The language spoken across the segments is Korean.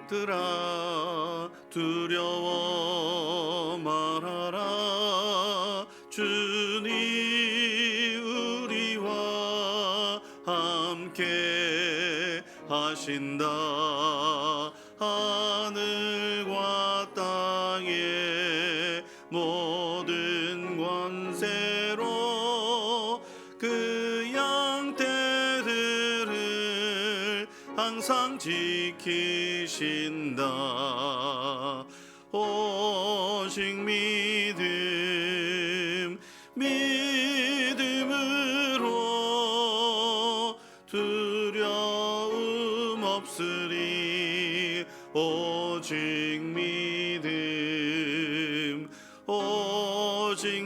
양들아 두려워 말아라. 주님 우리와 함께 하신다. 하늘과 땅의 모든 권세로 그 양떼들을 항상 지키신다. 오직 믿음으로 두려움 없으리. 오직 믿음, 오직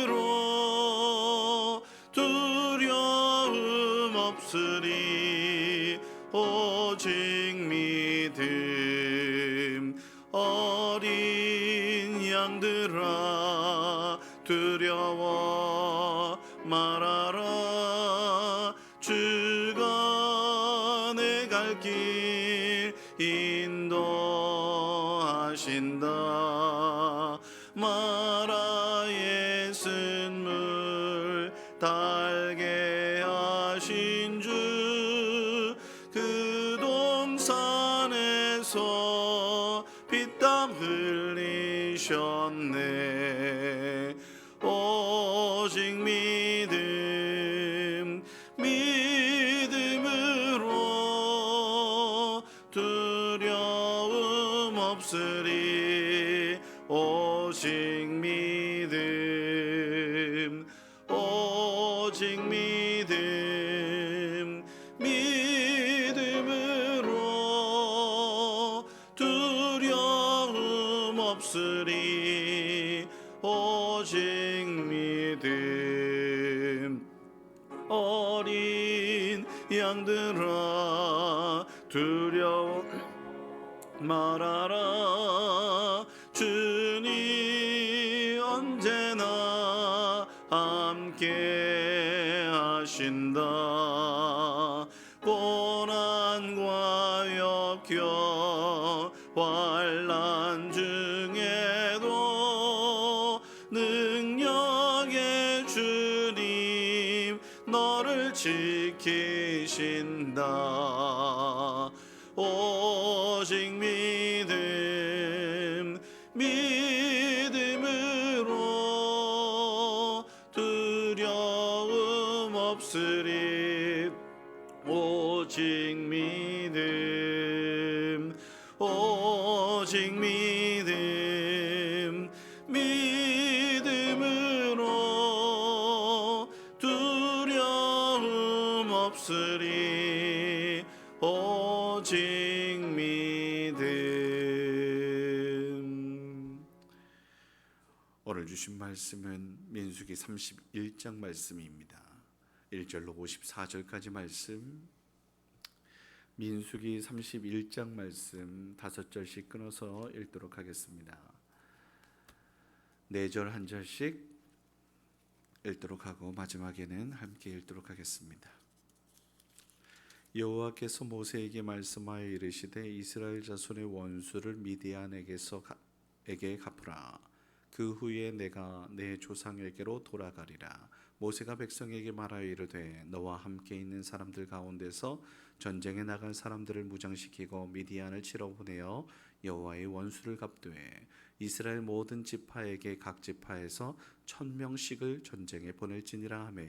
믿음으로 두려움 없으리. 오직 믿음. 어린 양들아 두려워 말아라. 주가 내 갈 길 인도하신다. 마라의 쓴물 달게 하신 주, 그 동산에서 피땀 흘리셨네. 오직 믿음으로 두려움 없으리. 오직 믿음, 오직 믿음으로 두려움 없으리. 오직 믿음. 어린 양들아 두려워 말아라. 주님 언제나 함께 하신다. 고난과 역경 환난 중에도 능력의 주님 너를 지키신다. 오직 믿음으로 두려움 없으리. 오직 믿음, 오직 믿음으로 두려움 없으리. 오직 믿음. 오늘 주신 말씀은 민수기 31장 말씀입니다. 1절로 54절까지 말씀, 민수기 31장 말씀 5절씩 끊어서 읽도록 하겠습니다. 4절 한 절씩 읽도록 하고 마지막에는 함께 읽도록 하겠습니다. 여호와께서 모세에게 말씀하여 이르시되 이스라엘 자손의 원수를 미디안에게 갚으라. 그 후에 내가 내 조상에게로 돌아가리라. 모세가 백성에게 말하여 이르되 너와 함께 있는 사람들 가운데서 전쟁에 나갈 사람들을 무장시키고 미디안을 치러 보내어 여호와의 원수를 갚되 이스라엘 모든 지파에게 각 지파에서 1000명씩을 전쟁에 보낼지니라 하매.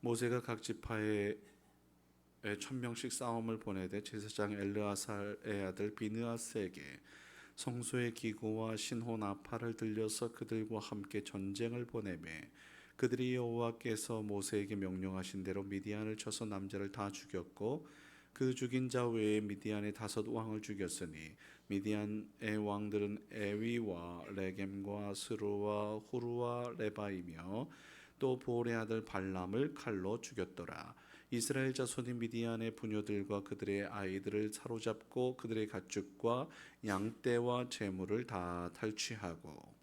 모세가 각 지파에 1000명씩 싸움을 보내되 제사장 엘르아살의 아들 비느하스에게 성소의 기구와 신호 나팔을 들려서 그들과 함께 전쟁을 보내매 그들이 여호와께서 모세에게 명령하신 대로 미디안을 쳐서 남자를 다 죽였고 그 죽인 자 외에 미디안의 5 왕을 죽였으니 미디안의 왕들은 에위와 레겜과 스루와 후루와 레바이며 또 보올의 아들 발람을 칼로 죽였더라. 이스라엘 자손이 미디안의 부녀들과 그들의 아이들을 사로잡고 그들의 가축과 양떼와 재물을 다 탈취하고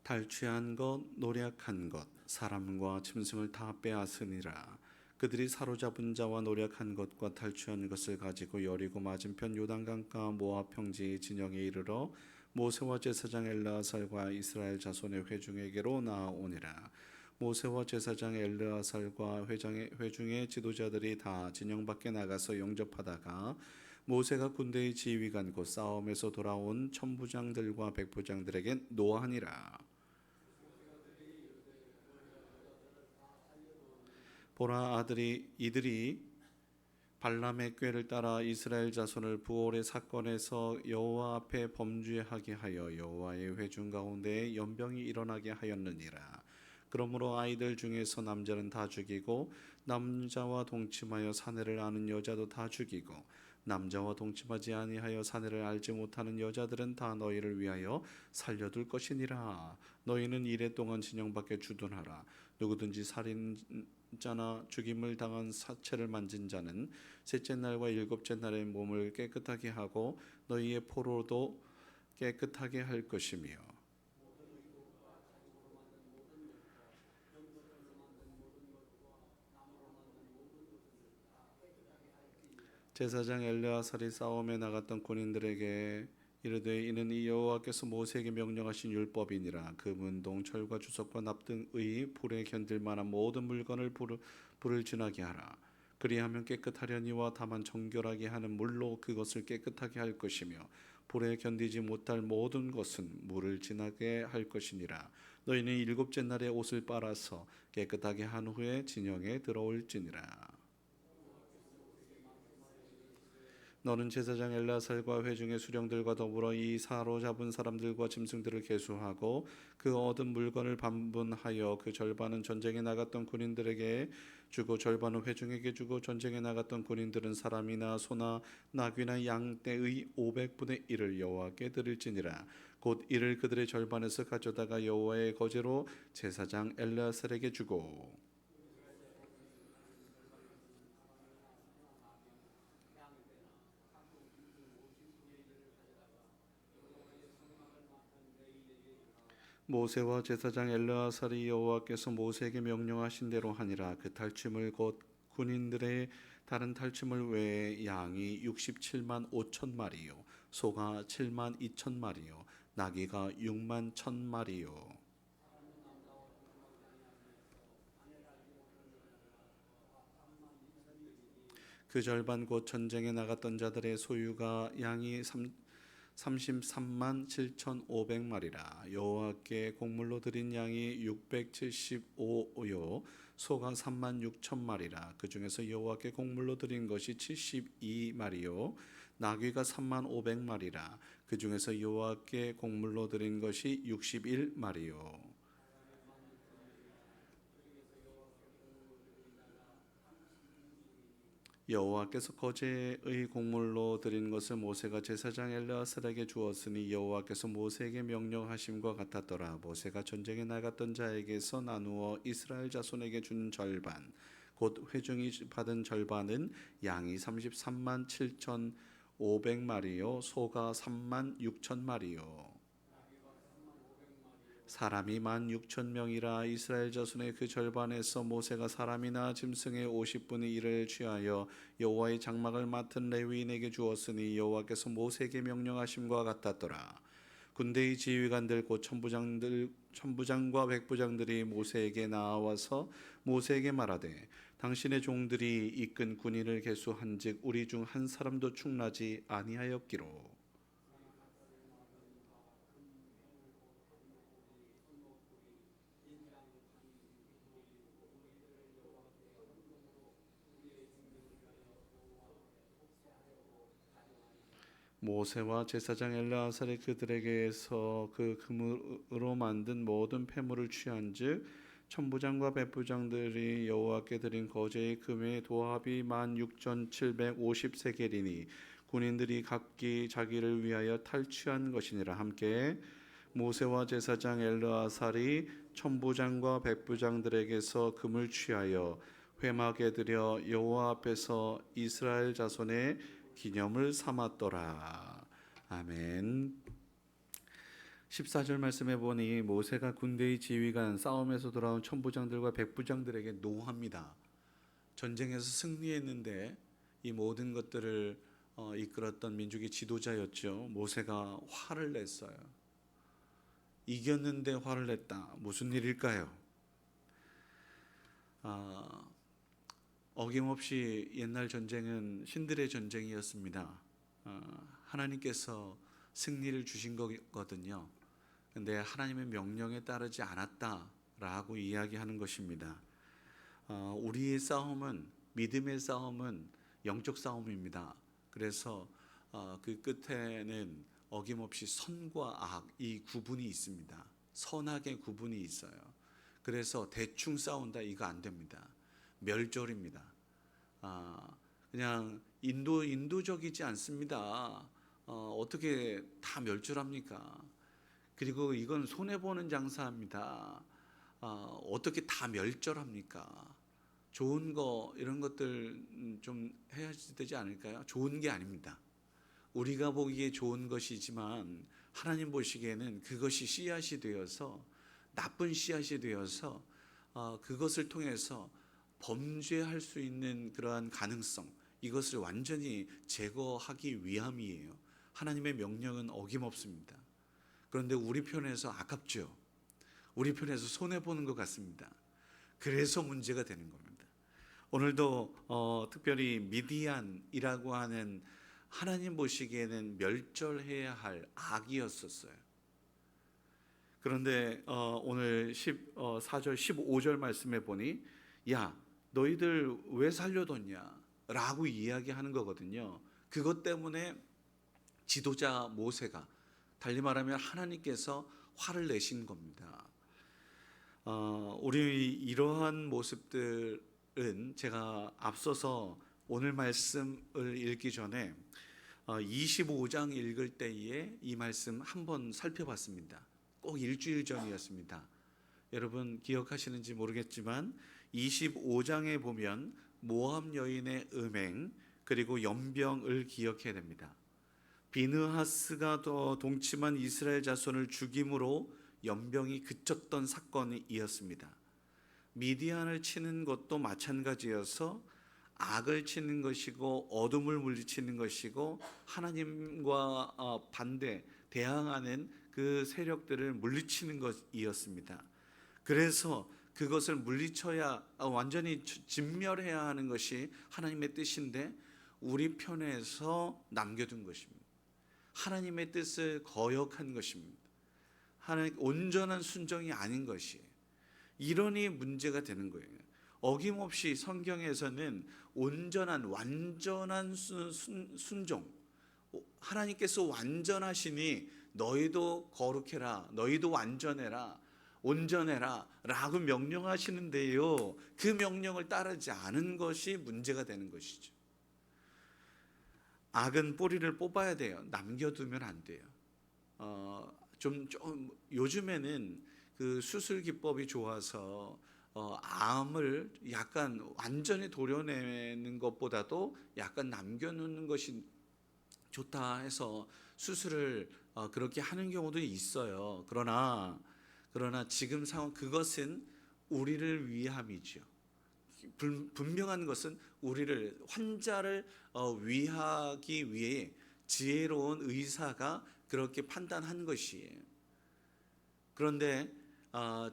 탈취한 것, 노력한 것, 사람과 짐승을 다 빼앗으니라. 그들이 사로잡은 자와 노력한 것과 탈취한 것을 가지고 여리고 맞은편 요단강가 모압 평지 진영에 이르러 모세와 제사장 엘르아살과 이스라엘 자손의 회중에게로 나아오니라. 모세와 제사장 엘르아살과 회중의 지도자들이 다 진영 밖에 나가서 영접하다가 모세가 군대의 지휘관 곧 싸움에서 돌아온 천부장들과 백부장들에게 노하니라. 보라, 이들이 발람의 꾀를 따라 이스라엘 자손을 부올의 사건에서 여호와 앞에 범죄하게 하여 여호와의 회중 가운데 연병이 일어나게 하였느니라. 그러므로 아이들 중에서 남자는 다 죽이고 남자와 동침하여 사내를 아는 여자도 다 죽이고 남자와 동침하지 아니하여 사내를 알지 못하는 여자들은 다 너희를 위하여 살려둘 것이니라. 너희는 이레 동안 진영 밖에 주둔하라. 누구든지 살인자나 죽임을 당한 사체를 만진 자는 셋째 날과 일곱째 날에 몸을 깨끗하게 하고 너희의 포로도 깨끗하게 할 것이며 제사장 엘르아살이 싸움에 나갔던 군인들에게 이르되 이는 이 여호와께서 모세에게 명령하신 율법이니라. 그 문동 철과 주석과 납 등의 불에 견딜 만한 모든 물건을 불을 지나게 하라. 그리하면 깨끗하려니와 다만 정결하게 하는 물로 그것을 깨끗하게 할 것이며 불에 견디지 못할 모든 것은 물을 지나게 할 것이니라. 너희는 일곱째 날에 옷을 빨아서 깨끗하게 한 후에 진영에 들어올지니라. 너는 제사장 엘르아살과 회중의 수령들과 더불어 이 사로잡은 사람들과 짐승들을 계수하고 그 얻은 물건을 반분하여 그 절반은 전쟁에 나갔던 군인들에게 주고 절반은 회중에게 주고 전쟁에 나갔던 군인들은 사람이나 소나 나귀나 양 떼의 500분의 1을 여호와께 드릴지니라. 곧 이를 그들의 절반에서 가져다가 여호와의 거제로 제사장 엘르아살에게 주고 모세와 제사장 엘르아살이 여호와께서 모세에게 명령하신 대로 하니라. 그 탈취물 곧 군인들의 다른 탈취물 외에 양이 67만 5천 마리요 소가 7만 2천 마리요 나귀가 6만 1천 마리요 그 절반 곧 전쟁에 나갔던 자들의 소유가 양이 33만 7,500마리라. 여호와께 곡물로 드린 양이 675요 소가 3만 6천 마리라. 그 중에서 여호와께 곡물로 드린 것이 72마리요 나귀가 3만 500마리라. 그 중에서 여호와께 곡물로 드린 것이 61마리요 여호와께서 거제의 곡물로 드린 것을 모세가 제사장 엘르아살에게 주었으니 여호와께서 모세에게 명령하심과 같았더라. 모세가 전쟁에 나갔던 자에게서 나누어 이스라엘 자손에게 준 절반 곧 회중이 받은 절반은 양이 33만 7천 5백마리요 소가 3만 6천 마리요 사람이 16,000명이라. 이스라엘 자손의 그 절반에서 모세가 사람이나 짐승의 50분의 1을 취하여 여호와의 장막을 맡은 레위인에게 주었으니 여호와께서 모세에게 명령하심과 같았더라. 군대의 지휘관들 곧 천부장과 백부장들이 모세에게 나와서 모세에게 말하되 당신의 종들이 이끈 군인을 계수한즉 우리 중 한 사람도 충나지 아니하였기로 모세와 제사장 엘르아살이 그들에게서 그 금으로 만든 모든 폐물을 취한즉 천부장과 백부장들이 여호와께 드린 거제의 금의 도합이 16,750세겔이니 군인들이 각기 자기를 위하여 탈취한 것이니라. 함께 모세와 제사장 엘르아살이 천부장과 백부장들에게서 금을 취하여 회막에 들여 여호와 앞에서 이스라엘 자손의 기념을 삼았더라. 아멘. 14절 말씀해 보니 모세가 군대의 지휘관 싸움에서 돌아온 천부장들과 백부장들에게 노합니다. 전쟁에서 승리했는데 이 모든 것들을 이끌었던 민족의 지도자였죠. 모세가 화를 냈어요. 이겼는데 화를 냈다. 무슨 일일까요? 어김없이 옛날 전쟁은 신들의 전쟁이었습니다. 하나님께서 승리를 주신 거거든요. 근데 하나님의 명령에 따르지 않았다라고 이야기하는 것입니다. 우리의 싸움은, 믿음의 싸움은 영적 싸움입니다. 그래서 그 끝에는 어김없이 선과 악, 이 구분이 있습니다. 선악의 구분이 있어요. 그래서 대충 싸운다, 이거 안 됩니다. 멸절입니다. 그냥 인도적이지 않습니다. 어떻게 다 멸절합니까? 그리고 이건 손해보는 장사입니다. 어떻게 다 멸절합니까? 좋은 거 이런 것들 좀 해야 되지 않을까요? 좋은 게 아닙니다. 우리가 보기에 좋은 것이지만 하나님 보시기에는 그것이 씨앗이 되어서, 나쁜 씨앗이 되어서 그것을 통해서 범죄할 수 있는 그러한 가능성, 이것을 완전히 제거하기 위함이에요. 하나님의 명령은 어김없습니다. 그런데 우리 편에서 아깝죠. 우리 편에서 손해보는 것 같습니다. 그래서 문제가 되는 겁니다. 오늘도 특별히 미디안이라고 하는 하나님 보시기에는 멸절해야 할 악이었었어요. 그런데 오늘 4절 15절 말씀해 보니 야 너희들 왜 살려뒀냐 라고 이야기하는 거거든요. 그것 때문에 지도자 모세가, 달리 말하면 하나님께서 화를 내신 겁니다. 우리 이러한 모습들은 제가 앞서서 오늘 말씀을 읽기 전에 25장 읽을 때에 이 말씀 한번 살펴봤습니다. 꼭 일주일 전이었습니다. 여러분 기억하시는지 모르겠지만 25장에 보면 모압 여인의 음행 그리고 연병을 기억해야 됩니다. 비느하스가 동침한 이스라엘 자손을 죽임으로 연병이 그쳤던 사건이었습니다. 미디안을 치는 것도 마찬가지여서 악을 치는 것이고 어둠을 물리치는 것이고 하나님과 대항하는 그 세력들을 물리치는 것이었습니다. 그래서 그것을 물리쳐야, 완전히 진멸해야 하는 것이 하나님의 뜻인데 우리 편에서 남겨둔 것입니다. 하나님의 뜻을 거역한 것입니다. 온전한 순종이 아닌 것이에요. 이러니 문제가 되는 거예요. 어김없이 성경에서는 완전한 순종, 하나님께서 완전하시니 너희도 거룩해라, 너희도 완전해라, 온전해라 라고 명령하시는데요, 그 명령을 따르지 않은 것이 문제가 되는 것이죠. 악은 뿌리를 뽑아야 돼요. 남겨두면 안 돼요. 좀 요즘에는 그 수술 기법이 좋아서 암을 약간 완전히 도려내는 것보다도 약간 남겨놓는 것이 좋다 해서 수술을 그렇게 하는 경우도 있어요. 그러나 지금 상황, 그것은 우리를 위함이죠. 분명한 것은 우리를, 환자를 위하기 위해 지혜로운 의사가 그렇게 판단한 것이에요. 그런데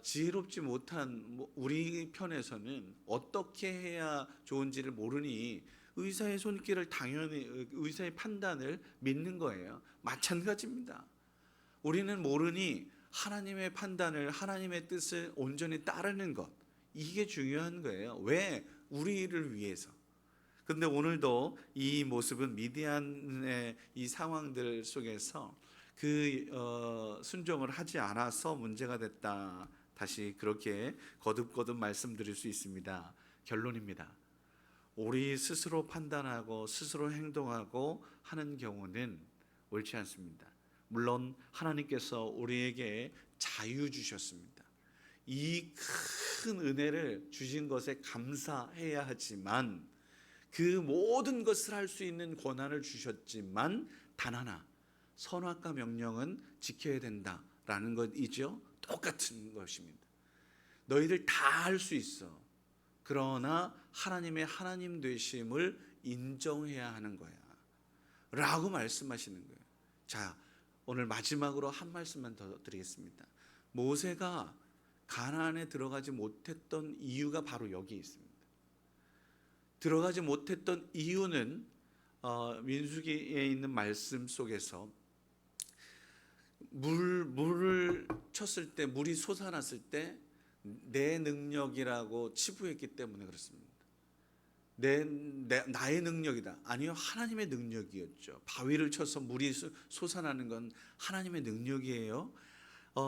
지혜롭지 못한 우리 편에서는 어떻게 해야 좋은지를 모르니 의사의 손길을, 당연히 의사의 판단을 믿는 거예요. 마찬가지입니다. 우리는 모르니 하나님의 판단을, 하나님의 뜻을 온전히 따르는 것, 이게 중요한 거예요. 왜? 우리를 위해서. 그런데 오늘도 이 모습은 미디안의 이 상황들 속에서 그 순종을 하지 않아서 문제가 됐다. 다시 그렇게 거듭거듭 말씀드릴 수 있습니다. 결론입니다. 우리 스스로 판단하고 스스로 행동하고 하는 경우는 옳지 않습니다. 물론 하나님께서 우리에게 자유 주셨습니다. 이 큰 은혜를 주신 것에 감사해야 하지만, 그 모든 것을 할 수 있는 권한을 주셨지만 단 하나, 선악과 명령은 지켜야 된다 라는 것이죠. 똑같은 것입니다. 너희들 다 할 수 있어. 그러나 하나님의 하나님 되심을 인정해야 하는 거야 라고 말씀하시는 거예요. 자, 오늘 마지막으로 한 말씀만 더 드리겠습니다. 모세가 가나안에 들어가지 못했던 이유가 바로 여기 있습니다. 들어가지 못했던 이유는 민수기에 있는 말씀 속에서 물을 쳤을 때, 물이 솟아났을 때 내 능력이라고 치부했기 때문에 그렇습니다. 나의 능력이다. 아니요, 하나님의 능력이었죠. 바위를 쳐서 물이 솟아나는 건 하나님의 능력이에요.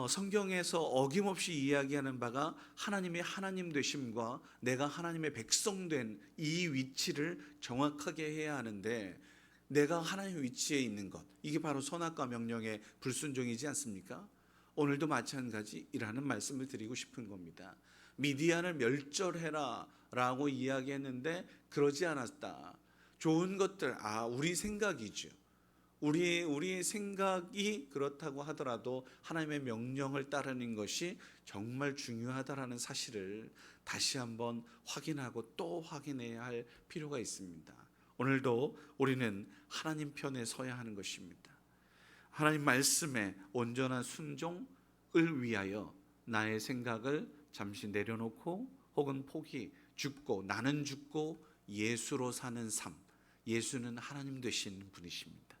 성경에서 어김없이 이야기하는 바가 하나님의 하나님 되심과 내가 하나님의 백성 된 이 위치를 정확하게 해야 하는데, 내가 하나님의 위치에 있는 것, 이게 바로 선악과 명령의 불순종이지 않습니까? 오늘도 마찬가지라는 말씀을 드리고 싶은 겁니다. 미디안을 멸절해라 라고 이야기했는데 그러지 않았다. 좋은 것들, 우리 생각이죠. 우리의 생각이 그렇다고 하더라도 하나님의 명령을 따르는 것이 정말 중요하다라는 사실을 다시 한번 확인하고 또 확인해야 할 필요가 있습니다. 오늘도 우리는 하나님 편에 서야 하는 것입니다. 하나님 말씀에 온전한 순종을 위하여 나의 생각을 잠시 내려놓고 혹은 포기, 죽고 나는 죽고 예수로 사는 삶. 예수는 하나님 되신 분이십니다.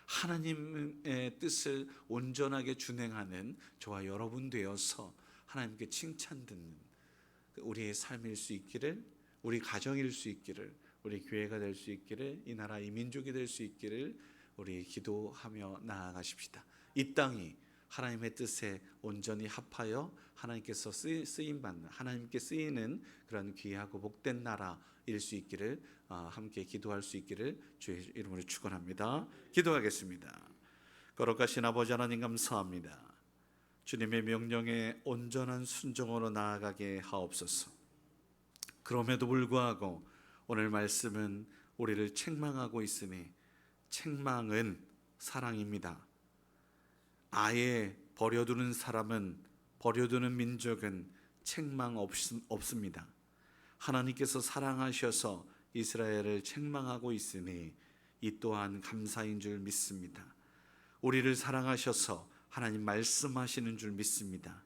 하나님의 뜻을 온전하게 준행하는 저와 여러분 되어서 하나님께 칭찬 듣는 우리의 삶일 수 있기를, 우리 가정일 수 있기를, 우리 교회가 될 수 있기를, 이 나라 이 민족이 될 수 있기를 우리 기도하며 나아가십시다. 이 땅이 하나님의 뜻에 온전히 합하여 하나님께서 쓰임받는, 하나님께 쓰이는 그런 귀하고 복된 나라일 수 있기를 함께 기도할 수 있기를 주의 이름으로 축원합니다. 기도하겠습니다. 거룩하신 아버지 하나님, 감사합니다. 주님의 명령에 온전한 순종으로 나아가게 하옵소서. 그럼에도 불구하고 오늘 말씀은 우리를 책망하고 있으니, 책망은 사랑입니다. 아예 버려두는 사람은, 버려두는 민족은 책망 없습니다. 하나님께서 사랑하셔서 이스라엘을 책망하고 있으니 이 또한 감사인 줄 믿습니다. 우리를 사랑하셔서 하나님 말씀하시는 줄 믿습니다.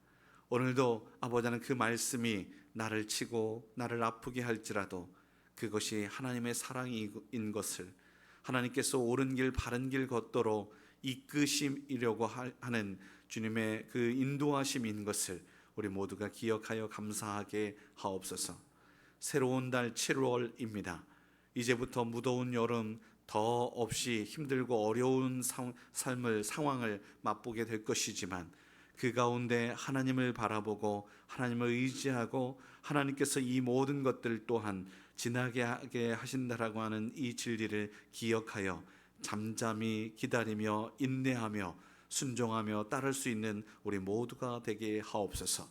오늘도 아버지는 그 말씀이 나를 치고 나를 아프게 할지라도 그것이 하나님의 사랑인 것을, 하나님께서 옳은 길 바른 길 걷도록 이끄시려고 하는 주님의 그 인도하심인 것을 우리 모두가 기억하여 감사하게 하옵소서. 새로운 달 7월입니다. 이제부터 무더운 여름 더 없이 힘들고 어려운 상황을 맛보게 될 것이지만, 그 가운데 하나님을 바라보고 하나님을 의지하고 하나님께서 이 모든 것들 또한 지나게 하게 하신다라고 하는 이 진리를 기억하여 잠잠히 기다리며 인내하며 순종하며 따를 수 있는 우리 모두가 되게 하옵소서.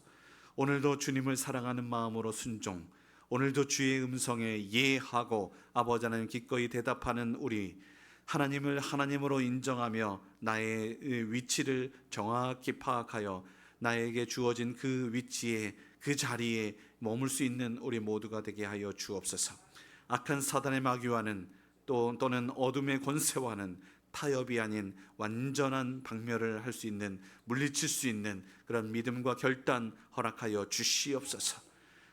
오늘도 주님을 사랑하는 마음으로 순종, 오늘도 주의 음성에 예하고 아버지 하나님 기꺼이 대답하는 우리, 하나님을 하나님으로 인정하며 나의 위치를 정확히 파악하여 나에게 주어진 그 위치에, 그 자리에 머물 수 있는 우리 모두가 되게 하여 주옵소서. 악한 사단의 마귀와는 또는 어둠의 권세와는 타협이 아닌 완전한 박멸을 할 수 있는, 물리칠 수 있는 그런 믿음과 결단 허락하여 주시옵소서.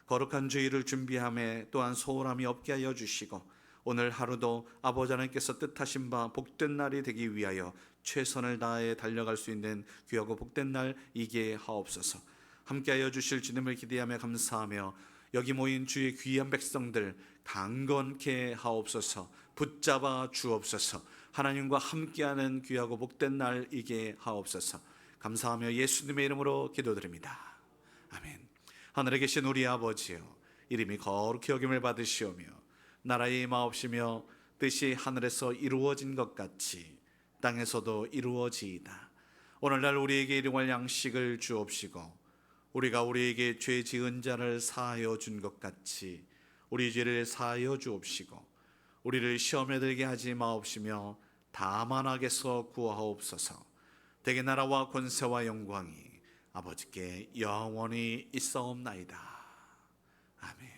거룩한 주일을 준비함에 또한 소홀함이 없게 하여 주시고, 오늘 하루도 아버지 하나님께서 뜻하신 바 복된 날이 되기 위하여 최선을 다해 달려갈 수 있는 귀하고 복된 날이게 하옵소서. 함께하여 주실 주님을 기대하며 감사하며 여기 모인 주의 귀한 백성들 강건케 하옵소서. 붙잡아 주옵소서. 하나님과 함께하는 귀하고 복된 날이게 하옵소서. 감사하며 예수님의 이름으로 기도드립니다. 아멘. 하늘에 계신 우리 아버지여, 이름이 거룩히 여김을 받으시오며 나라의 임하옵시며 뜻이 하늘에서 이루어진 것 같이 땅에서도 이루어지이다. 오늘날 우리에게 일용할 양식을 주옵시고, 우리가 우리에게 죄 지은 자를 사하여 준 것 같이 우리 죄를 사하여 주옵시고, 우리를 시험에 들게 하지 마옵시며 다만 악에서 구하옵소서. 대개 나라와 권세와 영광이 아버지께 영원히 있사옵나이다. 아멘.